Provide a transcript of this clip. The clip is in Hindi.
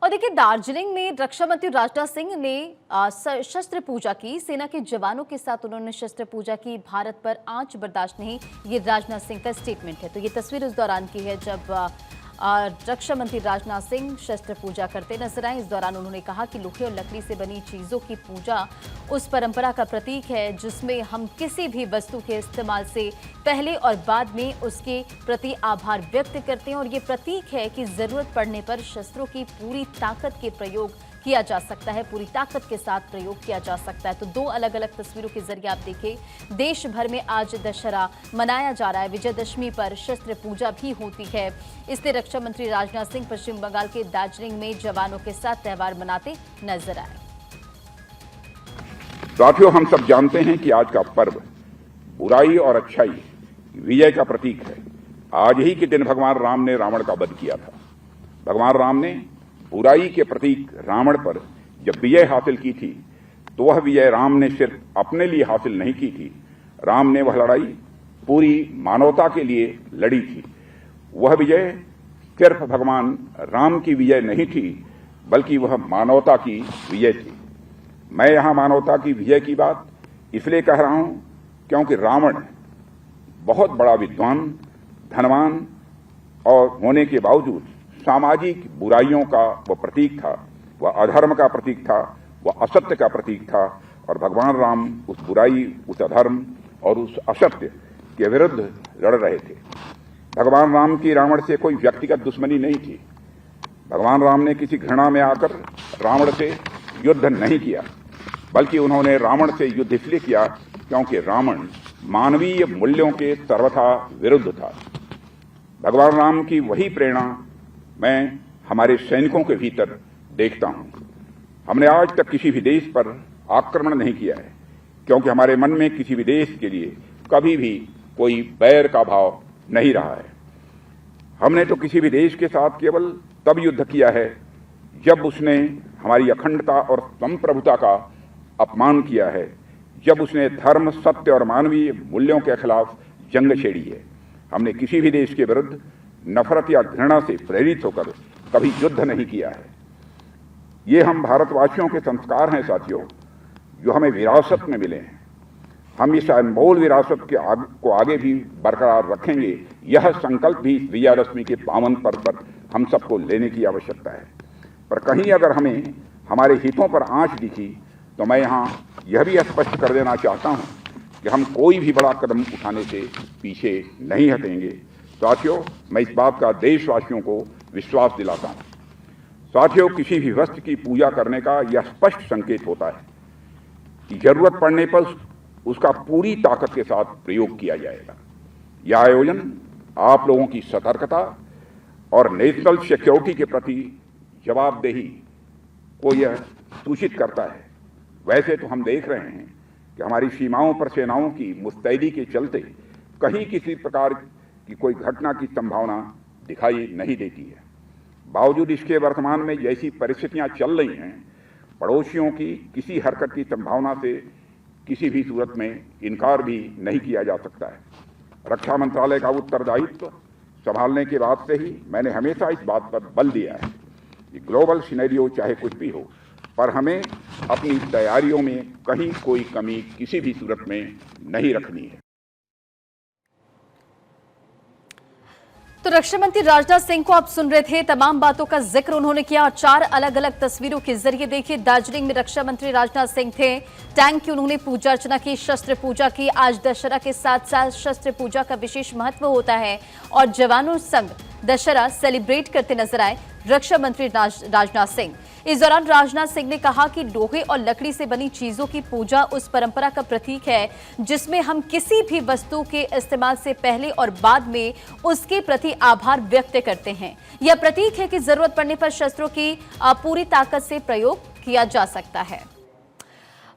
और देखिए, दार्जिलिंग में रक्षा मंत्री राजनाथ सिंह ने शस्त्र पूजा की। सेना के जवानों के साथ उन्होंने शस्त्र पूजा की। भारत पर आंच बर्दाश्त नहीं, ये राजनाथ सिंह का स्टेटमेंट है। तो ये तस्वीर उस दौरान की है जब रक्षा मंत्री राजनाथ सिंह शस्त्र पूजा करते नजर आए। इस दौरान उन्होंने कहा कि लोहे और लकड़ी से बनी चीजों की पूजा उस परंपरा का प्रतीक है जिसमें हम किसी भी वस्तु के इस्तेमाल से पहले और बाद में उसके प्रति आभार व्यक्त करते हैं। और ये प्रतीक है कि जरूरत पड़ने पर शस्त्रों की पूरी ताकत के प्रयोग किया जा सकता है, पूरी ताकत के साथ प्रयोग किया जा सकता है। तो दो अलग अलग तस्वीरों के जरिए आप देखें, देश भर में आज दशहरा मनाया जा रहा है। विजयदशमी पर शस्त्र पूजा भी होती है। इसलिए रक्षा मंत्री राजनाथ सिंह पश्चिम बंगाल के दार्जिलिंग में जवानों के साथ त्यौहार मनाते नजर आए। साथियों, हम सब जानते हैं कि आज का पर्व बुराई और अच्छाई विजय का प्रतीक है। आज ही के दिन भगवान राम ने रावण का वध किया था। भगवान राम ने बुराई के प्रतीक रावण पर जब विजय हासिल की थी तो वह विजय राम ने सिर्फ अपने लिए हासिल नहीं की थी। राम ने वह लड़ाई पूरी मानवता के लिए लड़ी थी। वह विजय सिर्फ भगवान राम की विजय नहीं थी, बल्कि वह मानवता की विजय थी। मैं यहां मानवता की विजय की बात इसलिए कह रहा हूं क्योंकि रावण बहुत बड़ा विद्वान, धनवान और होने के बावजूद सामाजिक बुराइयों का वह प्रतीक था। वह अधर्म का प्रतीक था, वह असत्य का प्रतीक था। और भगवान राम उस बुराई, उस अधर्म और उस असत्य के विरुद्ध लड़ रहे थे। भगवान राम की रावण से कोई व्यक्तिगत दुश्मनी नहीं थी। भगवान राम ने किसी घृणा में आकर रावण से युद्ध नहीं किया, बल्कि उन्होंने रावण से युद्ध इसलिए किया क्योंकि रावण मानवीय मूल्यों के सर्वथा विरुद्ध था। भगवान राम की वही प्रेरणा मैं हमारे सैनिकों के भीतर देखता हूं। हमने आज तक किसी भी देश पर आक्रमण नहीं किया है, क्योंकि हमारे मन में किसी भी देश के लिए कभी भी कोई बैर का भाव नहीं रहा है। हमने तो किसी भी देश के साथ केवल तब युद्ध किया है जब उसने हमारी अखंडता और संप्रभुता का अपमान किया है, जब उसने धर्म, सत्य और मानवीय मूल्यों के खिलाफ जंग छेड़ी है। हमने किसी भी देश के विरुद्ध नफरत या घृणा से प्रेरित होकर कभी युद्ध नहीं किया है। ये हम भारतवासियों के संस्कार हैं साथियों, जो हमें विरासत में मिले हैं। हम इस अनमोल विरासत को आगे भी बरकरार रखेंगे। यह संकल्प भी विजयादशमी के पावन पर्व पर हम सबको लेने की आवश्यकता है। पर कहीं अगर हमें हमारे हितों पर आंच दिखी तो मैं यहाँ यह भी स्पष्ट कर देना चाहता हूँ कि हम कोई भी बड़ा कदम उठाने से पीछे नहीं हटेंगे। साथियों, मैं इस बात का देशवासियों को विश्वास दिलाता हूं। साथियों, किसी भी वस्तु की पूजा करने का यह स्पष्ट संकेत होता है कि जरूरत पड़ने पर उसका पूरी ताकत के साथ प्रयोग किया जाएगा। यह आयोजन आप लोगों की सतर्कता और नेशनल सिक्योरिटी के प्रति जवाबदेही को यह सूचित करता है। वैसे तो हम देख रहे हैं कि हमारी सीमाओं पर सेनाओं की मुस्तैदी के चलते कहीं किसी प्रकार की कोई घटना की संभावना दिखाई नहीं देती है। बावजूद इसके वर्तमान में जैसी परिस्थितियां चल रही हैं, पड़ोसियों की किसी हरकत की संभावना से किसी भी सूरत में इनकार भी नहीं किया जा सकता है। रक्षा मंत्रालय का उत्तरदायित्व संभालने के बाद से ही मैंने हमेशा इस बात पर बल दिया है कि ग्लोबल सिनेरियो चाहे कुछ भी हो, पर हमें अपनी तैयारियों में कहीं कोई कमी किसी भी सूरत में नहीं रखनी है। तो रक्षा मंत्री राजनाथ सिंह को आप सुन रहे थे, तमाम बातों का जिक्र उन्होंने किया और 4 अलग अलग तस्वीरों के जरिए देखिए, दार्जिलिंग में रक्षा मंत्री राजनाथ सिंह थे। टैंक की उन्होंने पूजा अर्चना की, शस्त्र पूजा की। आज दशहरा के साथ साथ शस्त्र पूजा का विशेष महत्व होता है और जवानों संग दशहरा सेलिब्रेट करते नजर आए रक्षा मंत्री राजनाथ सिंह। इस दौरान राजनाथ सिंह ने कहा कि लोहे और लकड़ी से बनी चीजों की पूजा उस परंपरा का प्रतीक है जिसमें हम किसी भी वस्तु के इस्तेमाल से पहले और बाद में उसके प्रति आभार व्यक्त करते हैं। यह प्रतीक है कि जरूरत पड़ने पर शस्त्रों की पूरी ताकत से प्रयोग किया जा सकता है।